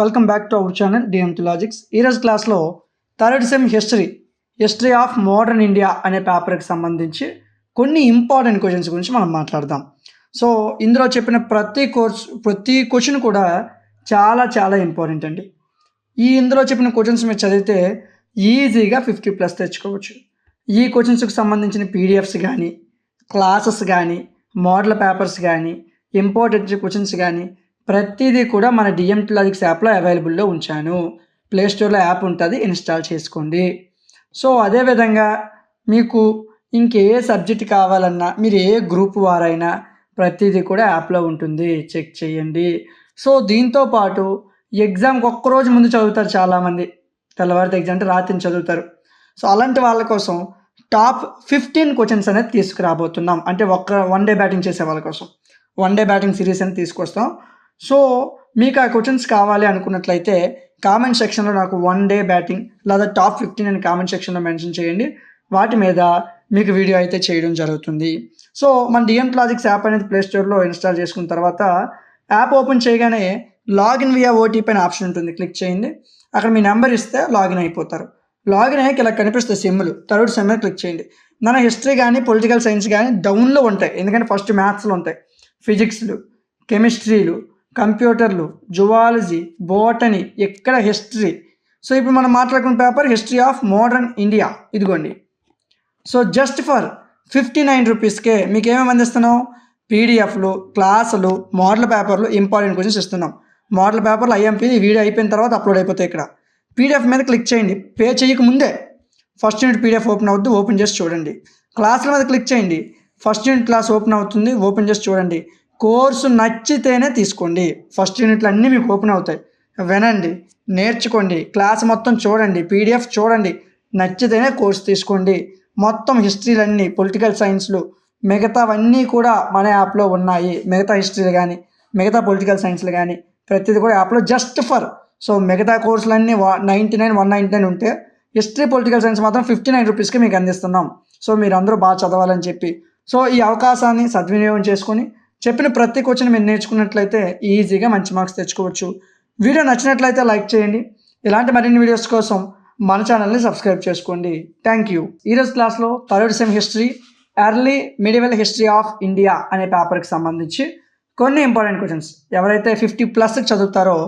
Welcome back to our channel DMT logics. ఈరోజు క్లాస్లో third sem history of modern India అనే పేపర్కి సంబంధించి కొన్ని ఇంపార్టెంట్ క్వశ్చన్స్ గురించి మనం మాట్లాడదాం. సో ఇందులో చెప్పిన ప్రతి క్వశ్చన్ కూడా చాలా చాలా ఇంపార్టెంట్ అండి. ఇందులో చెప్పిన క్వశ్చన్స్ మీరు చదివితే ఈజీగా 50+ తెచ్చుకోవచ్చు. ఈ క్వశ్చన్స్కి సంబంధించిన పీడిఎఫ్స్ కానీ, క్లాసెస్ కానీ, మోడల్ పేపర్స్ కానీ, ఇంపార్టెంట్ క్వశ్చన్స్ కానీ ప్రతిదీ కూడా మన డిఎంటీ లాజిక్స్ యాప్లో అవైలబుల్లో ఉంచాను. ప్లేస్టోర్లో యాప్ ఉంటుంది, ఇన్స్టాల్ చేసుకోండి. సో అదేవిధంగా మీకు ఇంకే సబ్జెక్ట్ కావాలన్నా, మీరు ఏ గ్రూప్ వారైనా ప్రతిదీ కూడా యాప్లో ఉంటుంది, చెక్ చేయండి. సో దీంతోపాటు ఎగ్జామ్కి ఒక్కరోజు ముందు చదువుతారు చాలామంది. తెల్లవారితే ఎగ్జామ్ అంటే రాత్రి చదువుతారు. సో అలాంటి వాళ్ళ కోసం టాప్ 15 క్వశ్చన్స్ అనేది తీసుకురాబోతున్నాం. అంటే వన్ డే బ్యాటింగ్ చేసే వాళ్ళ కోసం వన్ డే బ్యాటింగ్ సిరీస్ అని తీసుకొస్తాం. సో మీకు ఆ క్వశ్చన్స్ కావాలి అనుకున్నట్లయితే కామెంట్ సెక్షన్లో నాకు వన్ డే బ్యాటింగ్ లేదా టాప్ 15 అని కామెంట్ సెక్షన్లో మెన్షన్ చేయండి. వాటి మీద మీకు వీడియో అయితే చేయడం జరుగుతుంది. సో మన డిఎంటీ లాజిక్స్ యాప్ అనేది ప్లేస్టోర్లో ఇన్స్టాల్ చేసుకున్న తర్వాత యాప్ ఓపెన్ చేయగానే లాగిన్ వియా ఓటీపీ అనే ఆప్షన్ ఉంటుంది, క్లిక్ చేయండి. అక్కడ మీ నెంబర్ ఇస్తే లాగిన్ అయిపోతారు. లాగిన్ అయ్యాక ఇలా కనిపిస్తాయి సిమ్లు, థర్డ్ సెమ్ మీద క్లిక్ చేయండి. మన హిస్టరీ కానీ పొలిటికల్ సైన్స్ కానీ డౌన్లో ఉంటాయి, ఎందుకంటే ఫస్ట్ మ్యాథ్స్లో ఉంటాయి, ఫిజిక్స్లు, కెమిస్ట్రీలు, కంప్యూటర్లు, జువాలజీ, బోటనీ, ఎక్కడ హిస్టరీ. సో ఇప్పుడు మనం మాట్లాడుకున్న paper history of modern India, ఇదిగోండి. సో జస్ట్ ఫర్ 59 రూపీస్కే మీకు ఏమేమి అందిస్తున్నాం? పీడిఎఫ్లు, క్లాసులు, మోడల్ పేపర్లు, ఇంపార్టెంట్ క్వశ్చన్స్ ఇస్తున్నాం. మోడల్ పేపర్లు ఐఎంపీ వీడియో అయిపోయిన తర్వాత అప్లోడ్ అయిపోతాయి. ఇక్కడ పీడిఎఫ్ మీద క్లిక్ చేయండి. పే చేయక ముందే ఫస్ట్ యూనిట్ పీడిఎఫ్ ఓపెన్ అవుద్ది, ఓపెన్ చేసి చూడండి. క్లాసుల మీద క్లిక్ చేయండి. ఫస్ట్ యూనిట్ క్లాస్ ఓపెన్ అవుతుంది, ఓపెన్ చేసి చూడండి. కోర్సు నచ్చితేనే తీసుకోండి. ఫస్ట్ యూనిట్లు అన్నీ మీకు ఓపెన్ అవుతాయి, వినండి, నేర్చుకోండి, క్లాస్ మొత్తం చూడండి, పీడిఎఫ్ చూడండి, నచ్చితేనే కోర్సు తీసుకోండి. మొత్తం హిస్టరీలన్నీ, పొలిటికల్ సైన్స్లు, మిగతావన్నీ కూడా మన యాప్లో ఉన్నాయి. మిగతా హిస్టరీలు కానీ, మిగతా పొలిటికల్ సైన్స్లు కానీ ప్రతిదీ కూడా యాప్లో జస్ట్ ఫర్. సో మిగతా కోర్సులన్నీ 199 ఉంటే హిస్టరీ పొలిటికల్ సైన్స్ మాత్రం 59 రూపీస్కి మీకు అందిస్తున్నాం. సో మీరు అందరూ బాగా చదవాలని చెప్పి, సో ఈ అవకాశాన్ని సద్వినియోగం చేసుకొని చెప్పిన ప్రతి క్వశ్చన్ మీరు నేర్చుకున్నట్లయితే ఈజీగా మంచి మార్క్స్ తెచ్చుకోవచ్చు. వీడియో నచ్చినట్లయితే లైక్ చేయండి. ఇలాంటి మరిన్ని వీడియోస్ కోసం మన ఛానల్ని సబ్స్క్రైబ్ చేసుకోండి. Thank you. ఈరోజు క్లాస్లో third sem history early medieval history of India అనే పేపర్కి సంబంధించి కొన్ని ఇంపార్టెంట్ క్వశ్చన్స్, ఎవరైతే 50+ చదువుతారో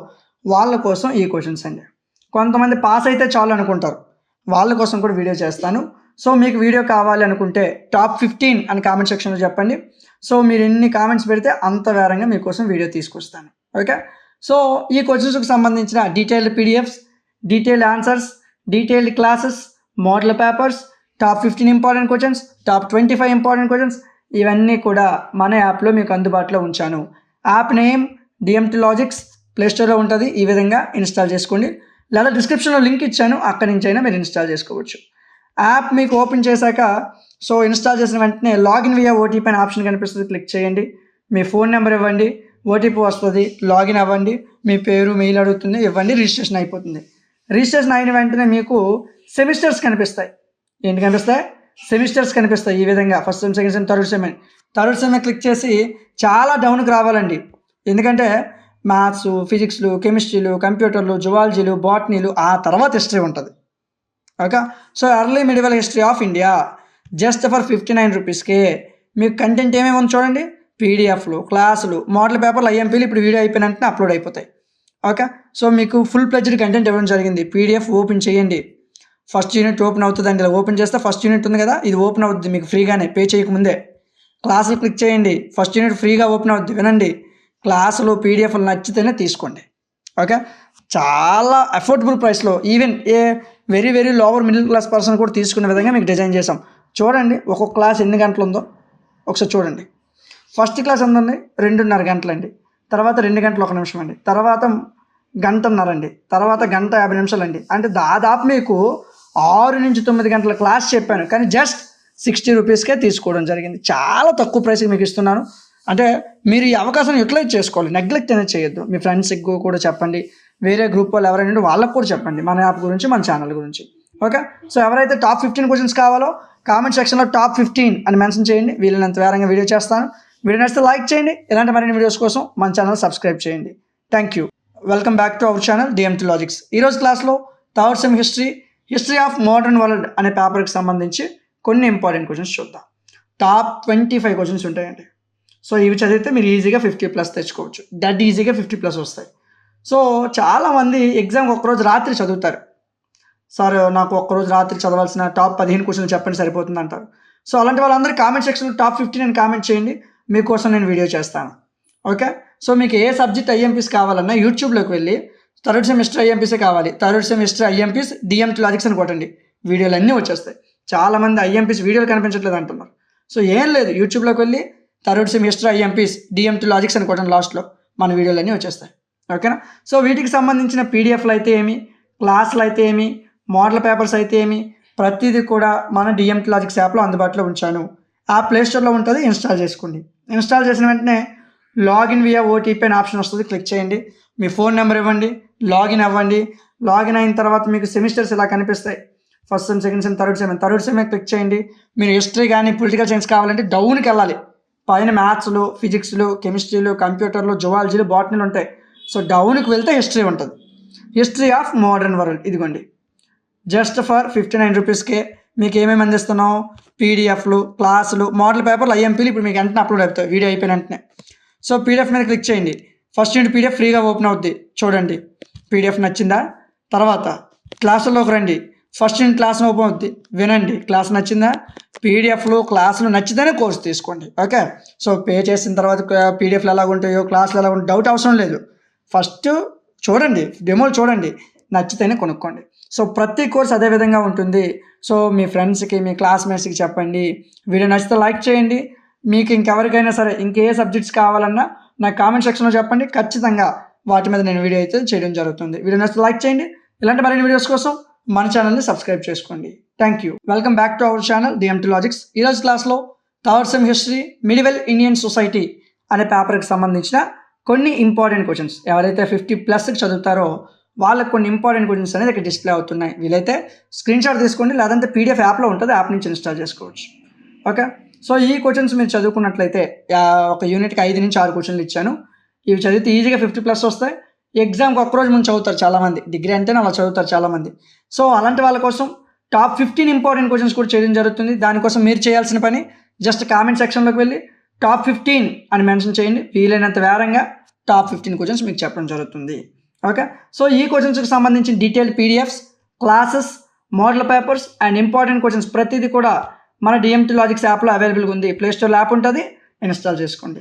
వాళ్ళ కోసం ఈ క్వశ్చన్స్ అండి. కొంతమంది పాస్ అయితే చాలు అనుకుంటారు, వాళ్ళ కోసం కూడా వీడియో చేస్తాను. సో మీకు వీడియో కావాలి అనుకుంటే టాప్ 15 అని కామెంట్ సెక్షన్లో చెప్పండి. సో మీరు ఎన్ని కామెంట్స్ పెడితే అంత వేరంగా మీకోసం వీడియో తీసుకొస్తాను. ఓకే. సో ఈ క్వశ్చన్స్కి సంబంధించిన detailed PDFs, detailed answers, detailed classes, model papers, top 15 important questions, top 25 important questions, ఇవన్నీ కూడా మన యాప్లో మీకు అందుబాటులో ఉంచాను. యాప్ నేమ్ డిఎంటీ లాజిక్స్, ప్లేస్టోర్లో ఉంటుంది. ఈ విధంగా ఇన్స్టాల్ చేసుకోండి, లేదా డిస్క్రిప్షన్లో లింక్ ఇచ్చాను, అక్కడి నుంచి అయినా మీరు ఇన్స్టాల్ చేసుకోవచ్చు. యాప్ మీకు ఓపెన్ చేశాక సో ఇన్స్టాల్ చేసిన వెంటనే లాగిన్ వియా ఓటీపీ అనే ఆప్షన్ కనిపిస్తుంది, క్లిక్ చేయండి. మీ ఫోన్ నెంబర్ ఇవ్వండి, ఓటీపీ వస్తుంది, లాగిన్ అవ్వండి, మీ పేరు మెయిల్ అడుగుతుంది, ఇవ్వండి, రిజిస్ట్రేషన్ అయిపోతుంది. రిజిస్ట్రేషన్ అయిన వెంటనే మీకు సెమిస్టర్స్ కనిపిస్తాయి. ఏంటి కనిపిస్తాయి? సెమిస్టర్స్ కనిపిస్తాయి. ఈ విధంగా first sem, second sem, third sem click చేసి చాలా డౌన్కి రావాలండి. ఎందుకంటే మ్యాథ్స్, ఫిజిక్స్లు, కెమిస్ట్రీలు, కంప్యూటర్లు, జువాలజీలు, బాటనీలు, ఆ తర్వాత హిస్టరీ ఉంటుంది. Okay. So early medieval history of India just for 59 రూపీస్కే. మీకు కంటెంట్ ఏమేమి ఉంది చూడండి, పీడిఎఫ్లు, క్లాసులు, మోడల్ పేపర్లు, ఐఎంపీలు ఇప్పుడు వీడియో అయిపోయిన వెంటనే అప్లోడ్ అయిపోతాయి. ఓకే. సో మీకు ఫుల్ ప్లెజ్డ్ కంటెంట్ ఇవ్వడం జరిగింది. పీడిఎఫ్ ఓపెన్ చేయండి, ఫస్ట్ యూనిట్ ఓపెన్ అవుతుందండి. ఇలా ఓపెన్ చేస్తే ఫస్ట్ యూనిట్ ఉంది కదా, ఇది ఓపెన్ అవుతుంది మీకు ఫ్రీగానే, పే చేయకముందే. క్లాసులు క్లిక్ చేయండి, ఫస్ట్ యూనిట్ ఫ్రీగా ఓపెన్ అవుతుంది, వినండి. క్లాసులు, పీడిఎఫ్లు నచ్చితేనే తీసుకోండి. ఓకే. చాలా అఫోర్డబుల్ ప్రైస్లో, even a very very lower middle class person కూడా తీసుకునే విధంగా మీకు డిజైన్ చేసాం. చూడండి ఒక్కొక్క క్లాస్ ఎన్ని గంటలు ఉందో ఒకసారి చూడండి. ఫస్ట్ క్లాస్ ఉందండి 2.5 గంటలండి, తర్వాత 2 గంటలు 1 నిమిషం అండి, తర్వాత 1.5 గంటండి, తర్వాత 1:50 నిమిషాలండి. అంటే దాదాపు మీకు 6 నుంచి 9 గంటల క్లాస్ చెప్పాను, కానీ జస్ట్ 60 రూపీస్కే తీసుకోవడం జరిగింది. చాలా తక్కువ ప్రైస్కి మీకు ఇస్తున్నాను. అంటే మీరు ఈ అవకాశాన్ని యూటిలైజ్ చేసుకోవాలి, నెగ్లెక్ట్ అనేది చేయొద్దు. మీ ఫ్రెండ్స్కి కూడా చెప్పండి, వేరే గ్రూప్ వాళ్ళు ఎవరైనా వాళ్ళకు కూడా చెప్పండి మన యాప్ గురించి, మన ఛానల్ గురించి. ఓకే. సో ఎవరైతే టాప్ 15 క్వశ్చన్స్ కావాలో కామెంట్ సెక్షన్లో టాప్ 15 అని మెన్షన్ చేయండి, వీళ్ళనంత వేరంగా వీడియో చేస్తాను. వీడియో నచ్చితే లైక్ చేయండి. ఇలాంటి మరిన్ని వీడియోస్ కోసం మన ఛానల్ సబ్స్క్రైబ్ చేయండి. Thank you. Welcome back to our channel DMT logics. ఈరోజు క్లాస్లో third sem history of modern world అనే పేపర్కి సంబంధించి కొన్ని ఇంపార్టెంట్ క్వశ్చన్స్ చూద్దాం. టాప్ 25 క్వశ్చన్స్ ఉంటాయండి. సో ఇవి చదివితే మీరు ఈజీగా 50+ తెచ్చుకోవచ్చు. దట్ ఈజీగా 50+ వస్తాయి. సో చాలామంది ఎగ్జామ్కి ఒక్కరోజు రాత్రి చదువుతారు. సార్ నాకు ఒక్కరోజు రాత్రి చదవాల్సిన టాప్ 15 క్వశ్చన్లు చెప్పండి సరిపోతుంది అంటారు. సో అలాంటి వాళ్ళందరూ కామెంట్ సెక్షన్లో టాప్ 15 అని కామెంట్ చేయండి, మీకోసం నేను వీడియో చేస్తాను. ఓకే, సో మీకు ఏ సబ్జెక్ట్ ఐఎంపీస్ కావాలన్నా యూట్యూబ్లోకి వెళ్ళి థర్డ్ సెమిస్టర్ ఐఎంపీసే కావాలి, థర్డ్ సెమిస్టర్ ఐఎంపీస్ డిఎంటీ లాజిక్స్ అని కొట్టండి, వీడియోలు అన్నీ వచ్చేస్తాయి. చాలామంది ఐఎంపీస్ వీడియోలు కనిపించట్లేదు అంటున్నారు. సో ఏం లేదు, యూట్యూబ్లోకి వెళ్ళి థర్డ్ సెమిస్టర్ ఐఎంపీస్ డిఎంటీ లాజిక్స్ అని కొట్టండి, లాస్ట్లో మన వీడియోలు అన్నీ వచ్చేస్తాయి. ఓకేనా? సో వీటికి సంబంధించిన పీడిఎఫ్లు అయితే ఏమి, క్లాసులు అయితే ఏమి, మోడల్ పేపర్స్ అయితే ఏమి, ప్రతిదీ కూడా మన డిఎంటీ లాజిక్స్ యాప్లో అందుబాటులో ఉంచాను. యాప్ ప్లేస్టోర్లో ఉంటుంది, ఇన్స్టాల్ చేసుకోండి. ఇన్స్టాల్ చేసిన వెంటనే లాగిన్ వియా ఓటీపీ అనే ఆప్షన్ వస్తుంది, క్లిక్ చేయండి. మీ ఫోన్ నెంబర్ ఇవ్వండి, లాగిన్ అవ్వండి. లాగిన్ అయిన తర్వాత మీకు సెమిస్టర్స్ ఇలా కనిపిస్తాయి. First sem, second sem, third sem click చేయండి. మీరు హిస్టరీ కానీ పొలిటికల్ సైన్స్ కావాలంటే డౌన్కి వెళ్ళాలి. పైన మ్యాథ్స్లు, ఫిజిక్స్లు, కెమిస్ట్రీలు, కంప్యూటర్లు, జువాలజీలు, బాటనీలు ఉంటాయి. సో డౌన్కి వెళ్తే హిస్టరీ ఉంటుంది. హిస్టరీ ఆఫ్ మోడర్న్ వరల్డ్ ఇదిగోండి, జస్ట్ ఫర్ 59 రూపీస్కే మీకు ఏమేమి అందిస్తున్నాం, పీడిఎఫ్లు, క్లాసులు, మోడల్ పేపర్లు, ఐఎంపీలు ఇప్పుడు మీకు వెంటనే అప్లోడ్ అవుతాయి వీడియో అయిపోయిన వెంటనే. సో పీడిఎఫ్ మీద క్లిక్ చేయండి. ఫస్ట్ యూనిట్ పీడిఎఫ్ ఫ్రీగా ఓపెన్ అవుద్ది, చూడండి. పీడిఎఫ్ నచ్చిందా? తర్వాత క్లాసుల్లోకి రండి. ఫస్ట్ యూనిట్ క్లాస్ ఓపెన్ అవుద్ది, వినండి. క్లాస్ నచ్చిందా? పీడిఎఫ్లు, క్లాసులు నచ్చితేనే కోర్స్ తీసుకోండి. ఓకే, సో పే చేసిన తర్వాత పీడిఎఫ్లు ఎలా ఉంటాయో, క్లాసులు ఎలా ఉంటాయో డౌట్ అవసరం లేదు. ఫస్ట్ చూడండి, డెమోలు చూడండి, నచ్చితేనే కొనుక్కోండి. సో ప్రతి కోర్స్ అదే విధంగా ఉంటుంది. సో మీ ఫ్రెండ్స్కి, మీ క్లాస్మేట్స్కి చెప్పండి. వీడియో నచ్చితే లైక్ చేయండి. మీకు ఇంకెవరికైనా సరే ఇంకే సబ్జెక్ట్స్ కావాలన్నా నాకు కామెంట్ సెక్షన్లో చెప్పండి, ఖచ్చితంగా వాటి మీద నేను వీడియో అయితే చేయడం జరుగుతుంది. వీడియో నచ్చితే లైక్ చేయండి. ఇలాంటి మరిన్ని వీడియోస్ కోసం మన ఛానల్ని సబ్స్క్రైబ్ చేసుకోండి. Thank you. Welcome back to our channel DMT logics. ఈరోజు క్లాస్లో third sem history medieval Indian society అనే పేపర్కి సంబంధించిన కొన్ని ఇంపార్టెంట్ క్వశ్చన్స్, ఎవరైతే 50+ చదువుతారో వాళ్ళకి కొన్ని ఇంపార్టెంట్ క్వశ్చన్స్ అనేది ఇక్కడ డిస్ప్లే అవుతున్నాయి. వీలైతే స్క్రీన్ షాట్ తీసుకోండి, లేదంటే పీడిఎఫ్ యాప్లో ఉంటుంది, యాప్ నుంచి ఇన్స్టాల్ చేసుకోవచ్చు. ఓకే, సో ఈ క్వశ్చన్స్ మీరు చదువుకున్నట్లయితే ఒక యూనిట్కి 5 నుంచి 6 క్వశ్చన్లు ఇచ్చాను. ఇవి చదివితే ఈజీగా 50+ వస్తాయి. ఎగ్జామ్కి ఒక్కరోజు ముందు చదువుతారు చాలామంది, డిగ్రీ అంటేనే అలా చదువుతారు చాలామంది. సో అలాంటి వాళ్ళ కోసం టాప్ 15 ఇంపార్టెంట్ క్వశ్చన్స్ కూడా చేయడం జరుగుతుంది. దానికోసం మీరు చేయాల్సిన పని జస్ట్ కామెంట్ సెక్షన్లోకి వెళ్ళి టాప్ 15 అని మెన్షన్ చేయండి. వీలైనంత వేరంగా టాప్ 15 క్వశ్చన్స్ మీకు చెప్పడం జరుగుతుంది. ఓకే, సో ఈ క్వశ్చన్స్కి సంబంధించిన detailed PDFs, classes, model papers and important questions ప్రతిదీ కూడా మన డిఎంటీ లాజిక్స్ యాప్లో అవైలబుల్గా ఉంది. ప్లేస్టోర్లో యాప్ ఉంటుంది, ఇన్స్టాల్ చేసుకోండి.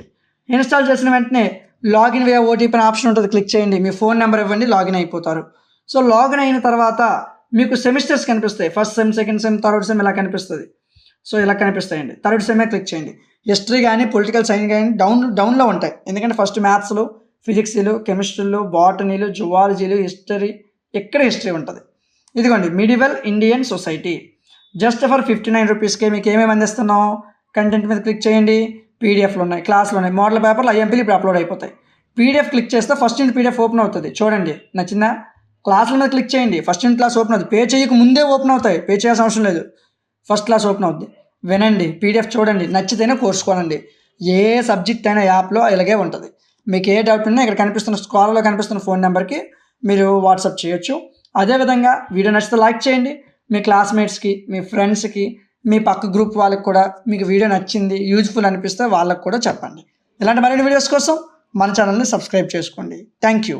ఇన్స్టాల్ చేసిన వెంటనే లాగిన్ వియా ఓటీపీ అనే ఆప్షన్ ఉంటుంది, క్లిక్ చేయండి. మీ ఫోన్ నెంబర్ ఇవ్వండి, లాగిన్ అయిపోతారు. సో లాగిన్ అయిన తర్వాత మీకు సెమిస్టర్స్ కనిపిస్తాయి. First sem, second sem, third sem ఇలా కనిపిస్తుంది. సో ఇలా కనిపిస్తాయండి. థర్డ్ సెమే క్లిక్ చేయండి. హిస్టరీ కానీ పొలిటికల్ సైన్స్ కానీ డౌన్లో ఉంటాయి. ఎందుకంటే ఫస్ట్ మ్యాథ్స్లు, ఫిజిక్స్లు, కెమిస్ట్రీలు, బాటనీలు, జువాలజీలు, హిస్టరీ, ఇక్కడ హిస్టరీ ఉంటుంది. ఇదిగోండి medieval Indian society, just for 59 రూపీస్కే మీకు ఏమేమి అందిస్తున్నాం. కంటెంట్ మీద క్లిక్ చేయండి. పీడిఎఫ్లు ఉన్నాయి, క్లాసులు ఉన్నాయి, మోడల్ పేపర్లు, ఐఎంపీలు ఇప్పుడు అప్లోడ్ అయిపోతాయి. పీడిఎఫ్ క్లిక్ చేస్తే ఫస్ట్ యూనిట్ పీడిఎఫ్ ఓపెన్ అవుతుంది, చూడండి. నచ్చిందా? క్లాసుల మీద క్లిక్ చేయండి. ఫస్ట్ యూనిట్ క్లాస్ ఓపెన్ అవుతుంది. పే చేయక ముందే ఓపెన్ అవుతాయి, పే చేయాల్సిన అవసరం లేదు. ఫస్ట్ క్లాస్ ఓపెన్ అవుద్ది, వినండి. పీడిఎఫ్ చూడండి, నచ్చితేనే కోర్స్ కొనండి. ఏ సబ్జెక్ట్ అయినా యాప్లో ఇలాగే ఉంటుంది. మీకు ఏ డౌట్ ఉన్నా ఇక్కడ కనిపిస్తున్న స్క్రోల్లో కనిపిస్తున్న ఫోన్ నెంబర్కి మీరు వాట్సాప్ చేయొచ్చు. అదేవిధంగా వీడియో నచ్చితే లైక్ చేయండి. మీ క్లాస్మేట్స్కి, మీ ఫ్రెండ్స్కి, మీ పక్క గ్రూప్ వాళ్ళకి కూడా మీకు వీడియో నచ్చింది, యూజ్ఫుల్ అనిపిస్తే వాళ్ళకి కూడా చెప్పండి. ఇలాంటి మరిన్ని వీడియోస్ కోసం మన ఛానల్ని సబ్స్క్రైబ్ చేసుకోండి. Thank you.